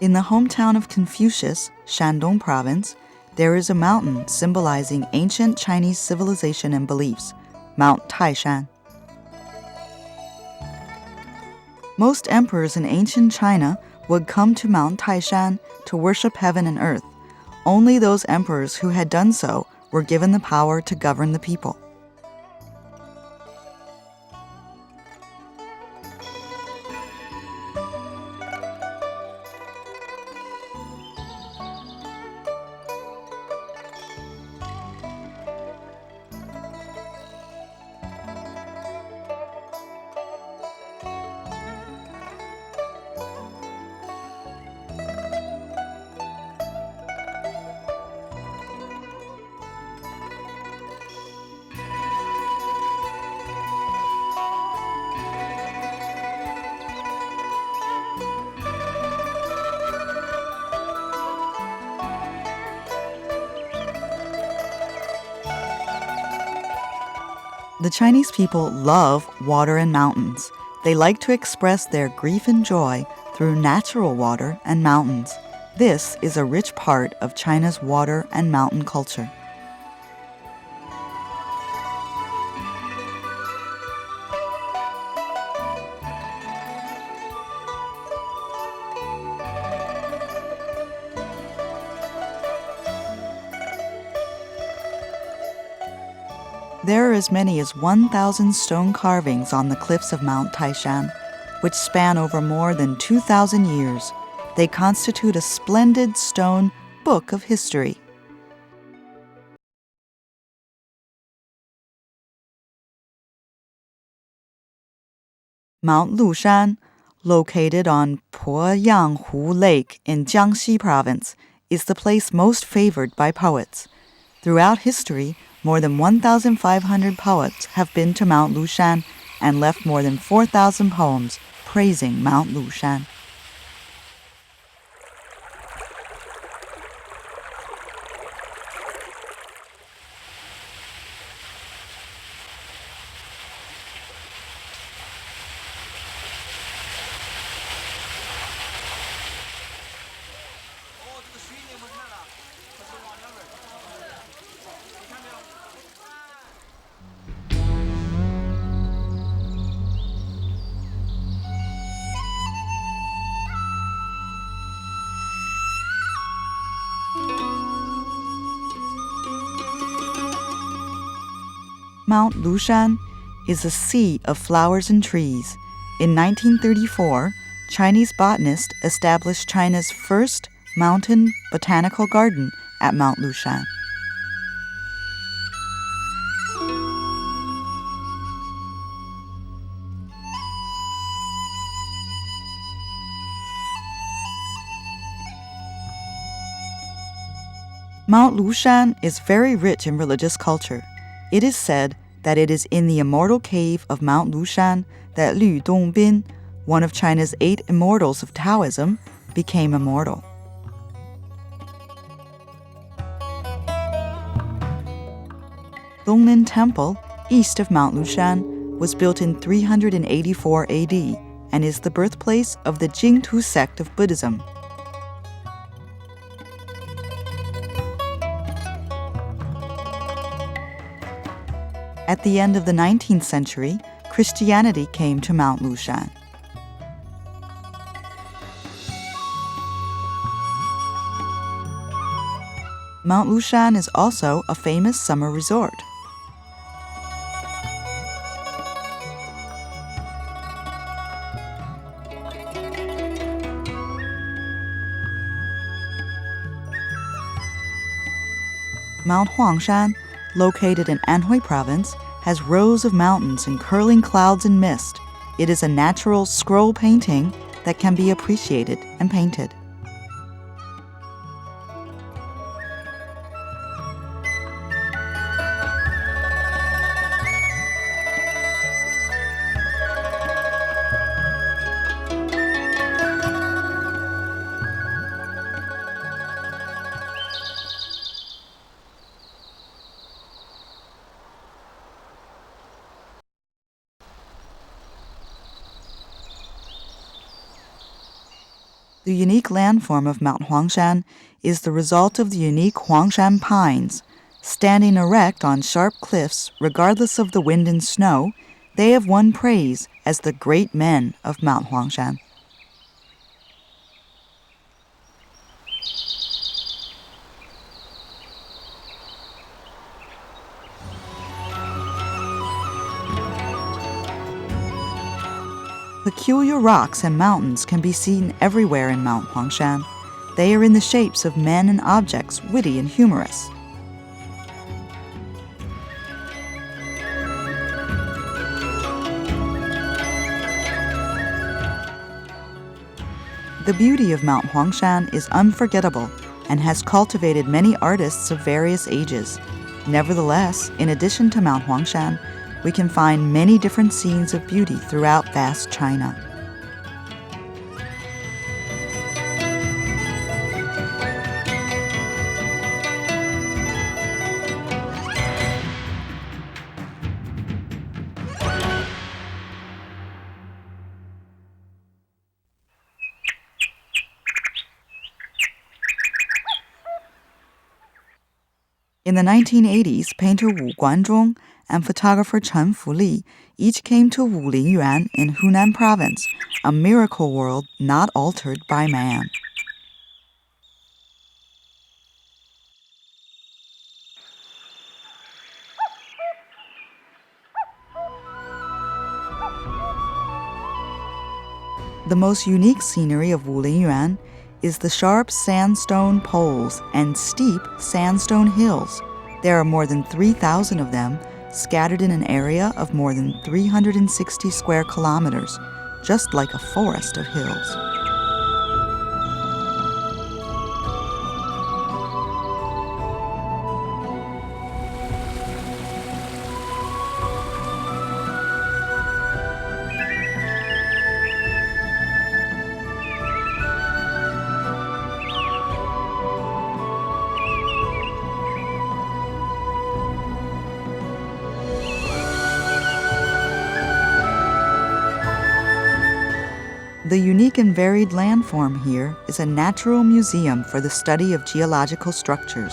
In the hometown of Confucius, Shandong Province, there is a mountain symbolizing ancient Chinese civilization and beliefs, Mount Taishan. Most emperors in ancient China would come to Mount Taishan to worship heaven and earth. Only those emperors who had done so were given the power to govern the people. The Chinese people love water and mountains. They like to express their grief and joy through natural water and mountains. This is a rich part of China's water and mountain culture. There are as many as 1,000 stone carvings on the cliffs of Mount Taishan, which span over more than 2,000 years. They constitute a splendid stone book of history. Mount Lushan, located on Poyanghu Lake in Jiangxi Province, is the place most favored by poets. Throughout history, more than 1,500 poets have been to Mount Lushan and left more than 4,000 poems praising Mount Lushan. Mount Lushan is a sea of flowers and trees. In 1934, Chinese botanists established China's first mountain botanical garden at Mount Lushan. Mount Lushan is very rich in religious culture. It is said that it is in the immortal cave of Mount Lushan that Lü Dongbin, one of China's 8 immortals of Taoism, became immortal. Donglin Temple, east of Mount Lushan, was built in 384 AD and is the birthplace of the Jingtu sect of Buddhism. At the end of the 19th century, Christianity came to Mount Lushan. Mount Lushan is also a famous summer resort. Mount Huangshan, located in Anhui Province, has rows of mountains and curling clouds and mist. It is a natural scroll painting that can be appreciated and painted. The unique landform of Mount Huangshan is the result of the unique Huangshan pines. Standing erect on sharp cliffs, regardless of the wind and snow, they have won praise as the great men of Mount Huangshan. Peculiar rocks and mountains can be seen everywhere in Mount Huangshan. They are in the shapes of men and objects, witty and humorous. The beauty of Mount Huangshan is unforgettable and has cultivated many artists of various ages. Nevertheless, in addition to Mount Huangshan, we can find many different scenes of beauty throughout vast China. In the 1980s, painter Wu Guanzhong and photographer Chen Fuli each came to Wulingyuan in Hunan province, a miracle world not altered by man. The most unique scenery of Wulingyuan is the sharp sandstone poles and steep sandstone hills. There are more than 3,000 of them, scattered in an area of more than 360 square kilometers, just like a forest of hills. The unique and varied landform here is a natural museum for the study of geological structures.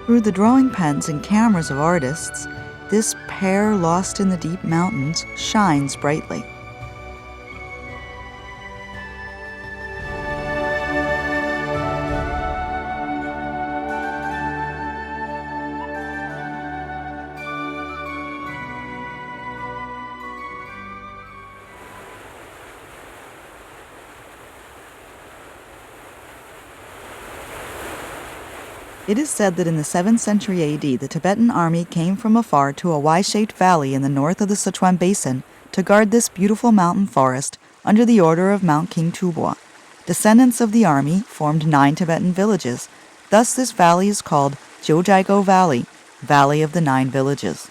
Through the drawing pens and cameras of artists, this pair lost in the deep mountains shines brightly. It is said that in the 7th century AD, the Tibetan army came from afar to a Y-shaped valley in the north of the Sichuan Basin to guard this beautiful mountain forest under the order of Mount King Tubo. Descendants of the army formed 9 Tibetan villages. Thus, this valley is called Jiuzhaigo Valley, Valley of the 9 Villages.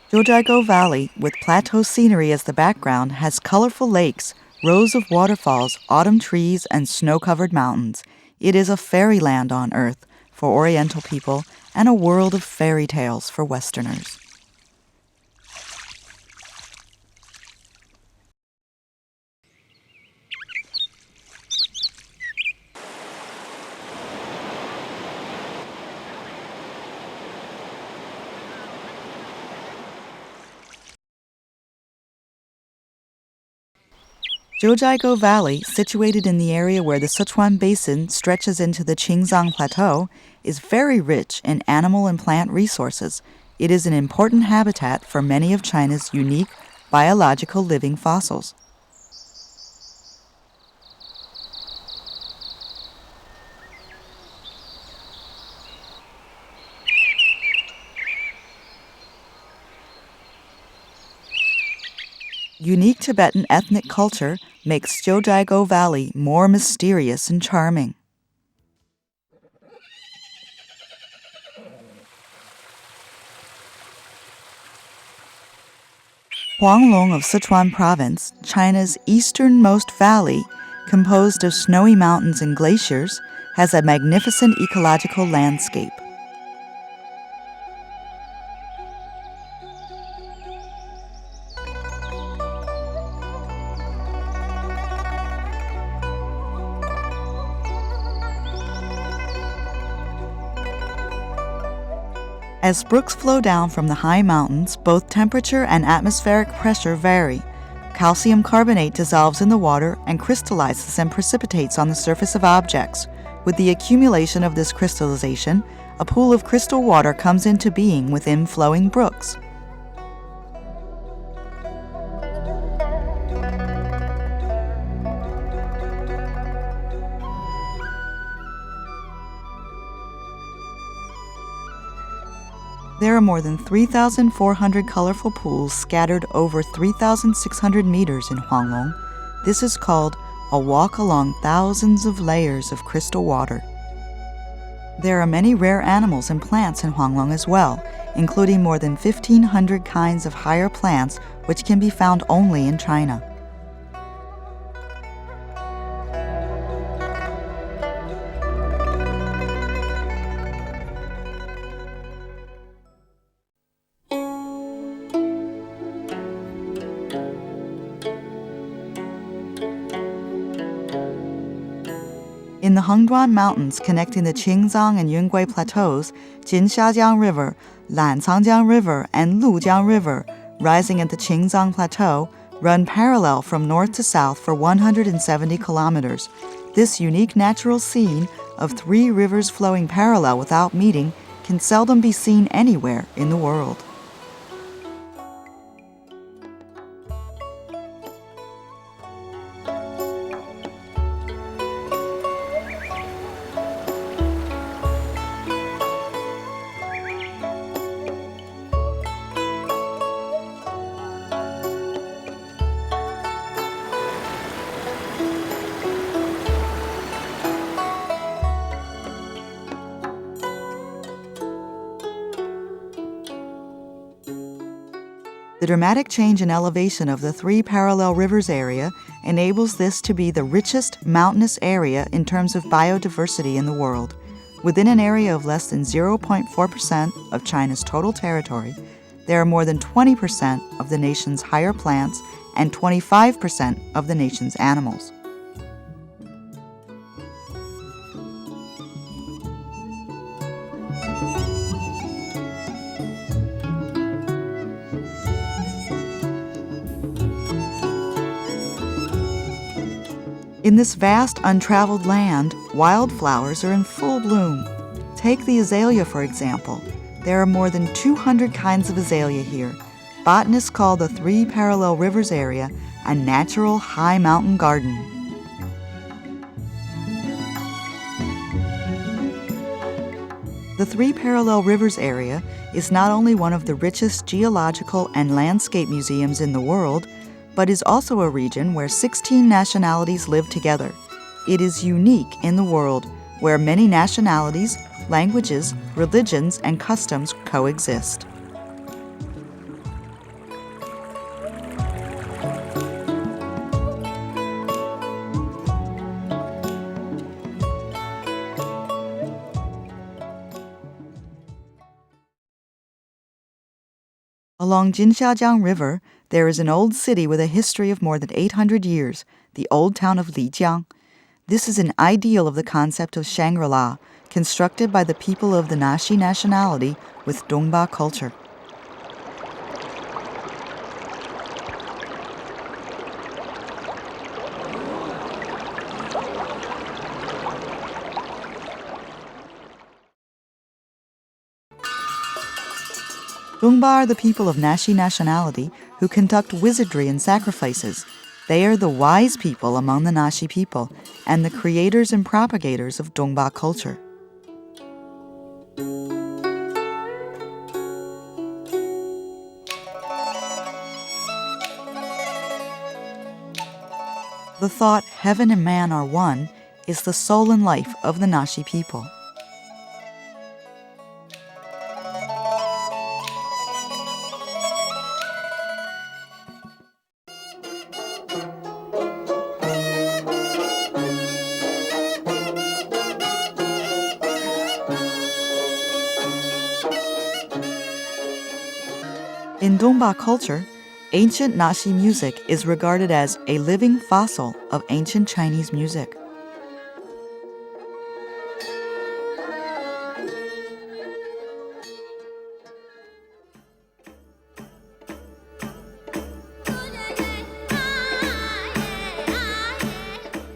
Jiuzhaigo Valley, with plateau scenery as the background, has colorful lakes, rows of waterfalls, autumn trees, and snow-covered mountains. It is a fairyland on Earth for Oriental people and a world of fairy tales for Westerners. Jiuzhaigo Valley, situated in the area where the Sichuan Basin stretches into the Qingzang Plateau, is very rich in animal and plant resources. It is an important habitat for many of China's unique biological living fossils. Unique Tibetan ethnic culture makes Jiuzhaigo Valley more mysterious and charming. Huanglong of Sichuan Province, China's easternmost valley, composed of snowy mountains and glaciers, has a magnificent ecological landscape. As brooks flow down from the high mountains, both temperature and atmospheric pressure vary. Calcium carbonate dissolves in the water and crystallizes and precipitates on the surface of objects. With the accumulation of this crystallization, a pool of crystal water comes into being within flowing brooks. There are more than 3,400 colorful pools scattered over 3,600 meters in Huanglong. This is called a walk along thousands of layers of crystal water. There are many rare animals and plants in Huanglong as well, including more than 1,500 kinds of higher plants which can be found only in China. In the Hengduan Mountains connecting the Qingzang and Yungui Plateaus, Jinxiajiang River, Lancangjiang River, and Lujiang River, rising at the Qingzang Plateau, run parallel from north to south for 170 kilometers. This unique natural scene of three rivers flowing parallel without meeting can seldom be seen anywhere in the world. The dramatic change in elevation of the three parallel rivers area enables this to be the richest mountainous area in terms of biodiversity in the world. Within an area of less than 0.4% of China's total territory, there are more than 20% of the nation's higher plants and 25% of the nation's animals. In this vast, untraveled land, wildflowers are in full bloom. Take the azalea, for example. There are more than 200 kinds of azalea here. Botanists call the three parallel rivers area a natural high mountain garden. The three parallel rivers area is not only one of the richest geological and landscape museums in the world, but is also a region where 16 nationalities live together. It is unique in the world, where many nationalities, languages, religions, and customs coexist. Along Jinxiajiang River, there is an old city with a history of more than 800 years, the old town of Lijiang. This is an ideal of the concept of Shangri-La, constructed by the people of the Naxi nationality with Dongba culture. Dongba are the people of Naxi nationality who conduct wizardry and sacrifices. They are the wise people among the Naxi people and the creators and propagators of Dongba culture. The thought, heaven and man are one, is the soul and life of the Naxi people. In Dongba culture, ancient Naxi music is regarded as a living fossil of ancient Chinese music.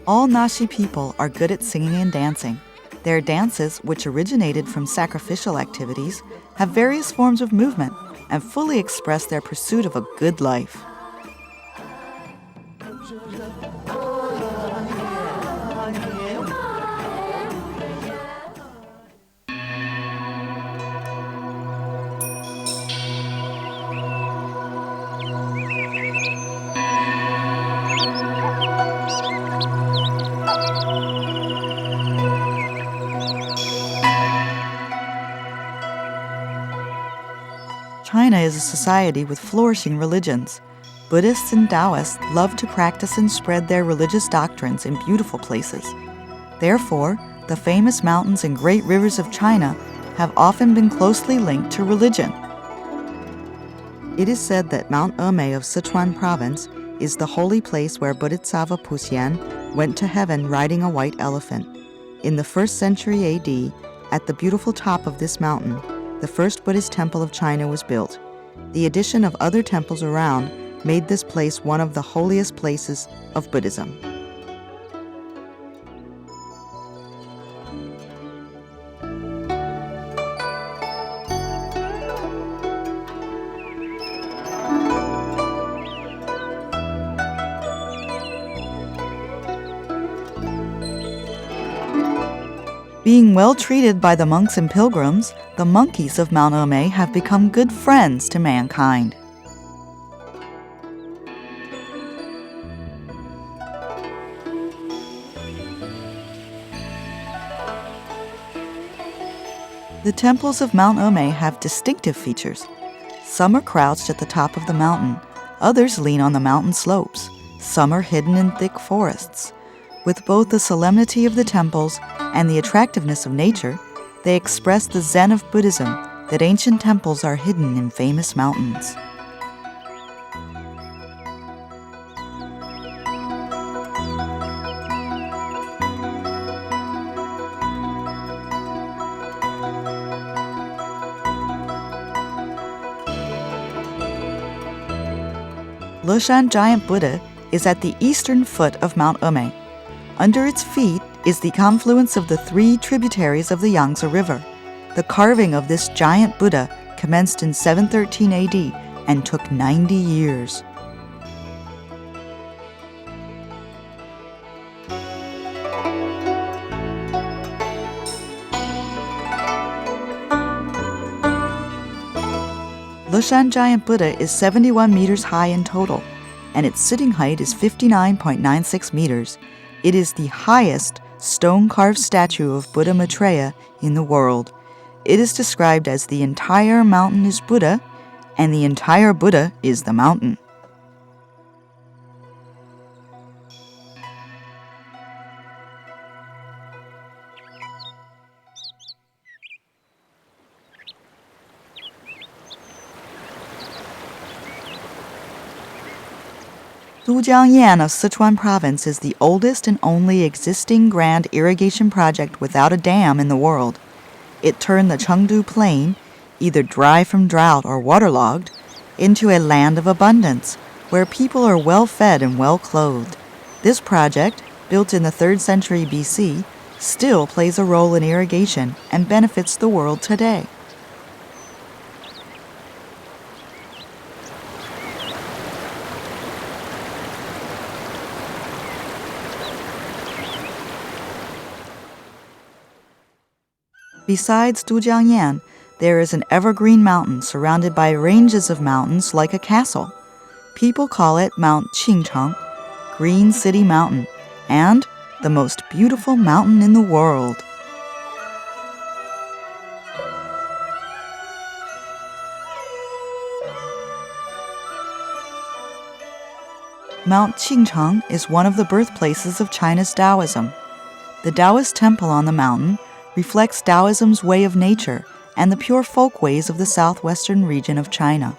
All Naxi people are good at singing and dancing. Their dances, which originated from sacrificial activities, have various forms of movement and fully express their pursuit of a good life. China is a society with flourishing religions. Buddhists and Taoists love to practice and spread their religious doctrines in beautiful places. Therefore, the famous mountains and great rivers of China have often been closely linked to religion. It is said that Mount Emei of Sichuan province is the holy place where Bodhisattva Puxian went to heaven riding a white elephant. In the 1st century AD, at the beautiful top of this mountain, the first Buddhist temple of China was built. The addition of other temples around made this place one of the holiest places of Buddhism. Being well treated by the monks and pilgrims, the monkeys of Mount Emei have become good friends to mankind. The temples of Mount Emei have distinctive features. Some are crouched at the top of the mountain, others lean on the mountain slopes, some are hidden in thick forests. With both the solemnity of the temples and the attractiveness of nature, they express the Zen of Buddhism that ancient temples are hidden in famous mountains. Leshan Giant Buddha is at the eastern foot of Mount Emei. Under its feet is the confluence of the 3 tributaries of the Yangtze River. The carving of this giant Buddha commenced in 713 AD and took 90 years. Leshan Giant Buddha is 71 meters high in total, and its sitting height is 59.96 meters. It is the highest stone-carved statue of Buddha Maitreya in the world. It is described as the entire mountain is Buddha, and the entire Buddha is the mountain. Dujiangyan of Sichuan province is the oldest and only existing grand irrigation project without a dam in the world. It turned the Chengdu Plain, either dry from drought or waterlogged, into a land of abundance, where people are well fed and well clothed. This project, built in the 3rd century BC, still plays a role in irrigation and benefits the world today. Besides Dujiangyan, there is an evergreen mountain surrounded by ranges of mountains like a castle. People call it Mount Qingcheng, Green City Mountain, and the most beautiful mountain in the world. Mount Qingcheng is one of the birthplaces of China's Taoism. The Taoist temple on the mountain reflects Taoism's way of nature and the pure folk ways of the southwestern region of China.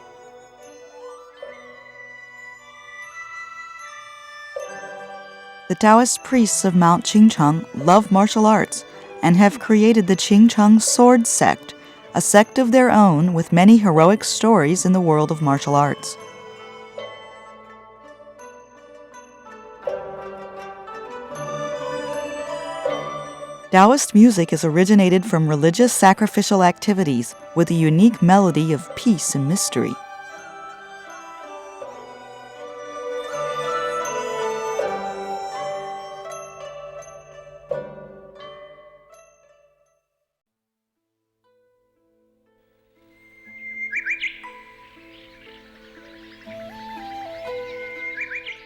The Taoist priests of Mount Qingcheng love martial arts and have created the Qingcheng Sword Sect, a sect of their own with many heroic stories in the world of martial arts. Taoist music is originated from religious sacrificial activities with a unique melody of peace and mystery.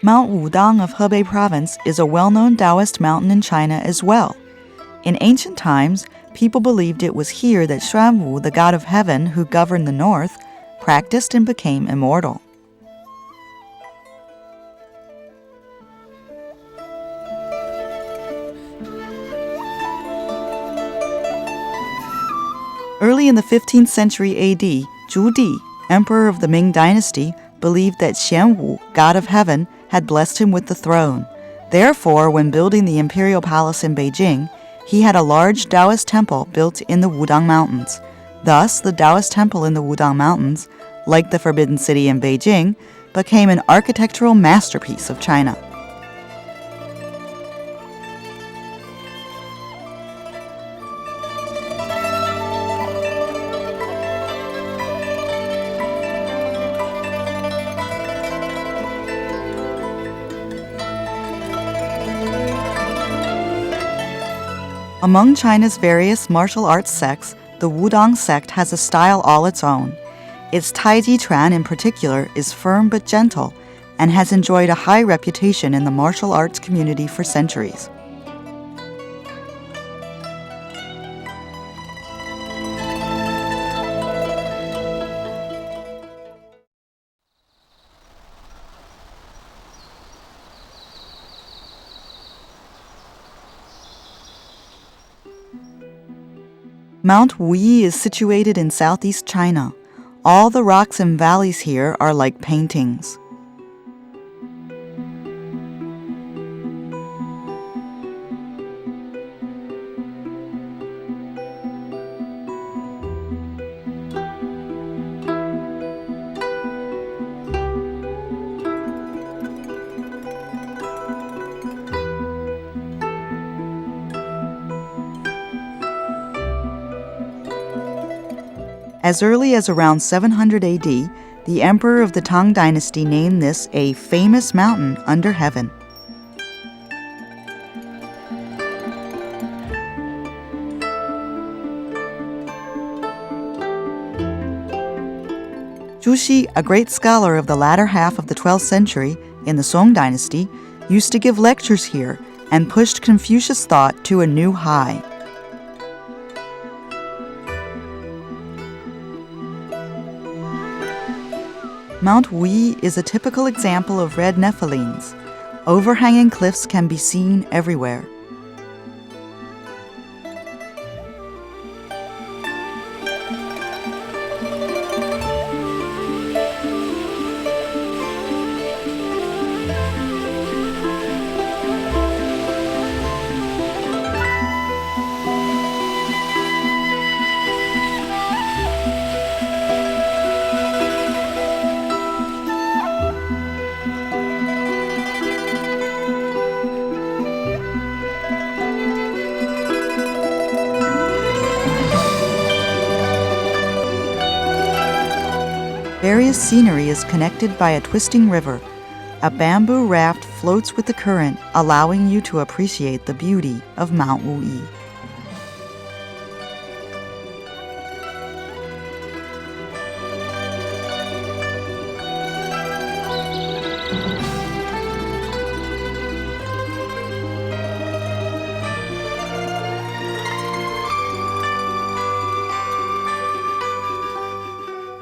Mount Wudang of Hebei Province is a well-known Taoist mountain in China as well. In ancient times, people believed it was here that Xuanwu, the god of heaven who governed the north, practiced and became immortal. Early in the 15th century AD, Zhu Di, emperor of the Ming dynasty, believed that Xianwu, god of heaven, had blessed him with the throne. Therefore, when building the imperial palace in Beijing, he had a large Taoist temple built in the Wudang Mountains. Thus, the Taoist temple in the Wudang Mountains, like the Forbidden City in Beijing, became an architectural masterpiece of China. Among China's various martial arts sects, the Wudang sect has a style all its own. Its Taiji Chuan in particular is firm but gentle and has enjoyed a high reputation in the martial arts community for centuries. Mount Wuyi is situated in southeast China. All the rocks and valleys here are like paintings. As early as around 700 AD, the emperor of the Tang dynasty named this a famous mountain under heaven. Zhu Xi, a great scholar of the latter half of the 12th century in the Song dynasty, used to give lectures here and pushed Confucius thought to a new high. Mount Wuyi is a typical example of red nephilims. Overhanging cliffs can be seen everywhere. Various scenery is connected by a twisting river. A bamboo raft floats with the current, allowing you to appreciate the beauty of Mount Wuyi.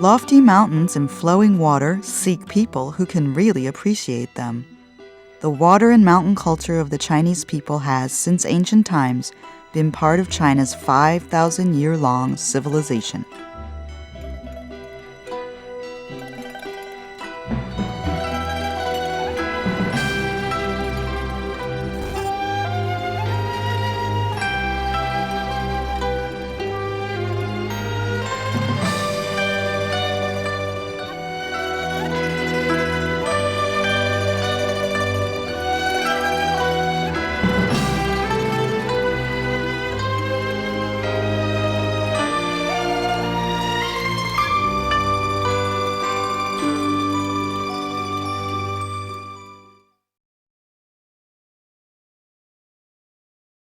Lofty mountains and flowing water seek people who can really appreciate them. The water and mountain culture of the Chinese people has, since ancient times, been part of China's 5,000-year-long civilization.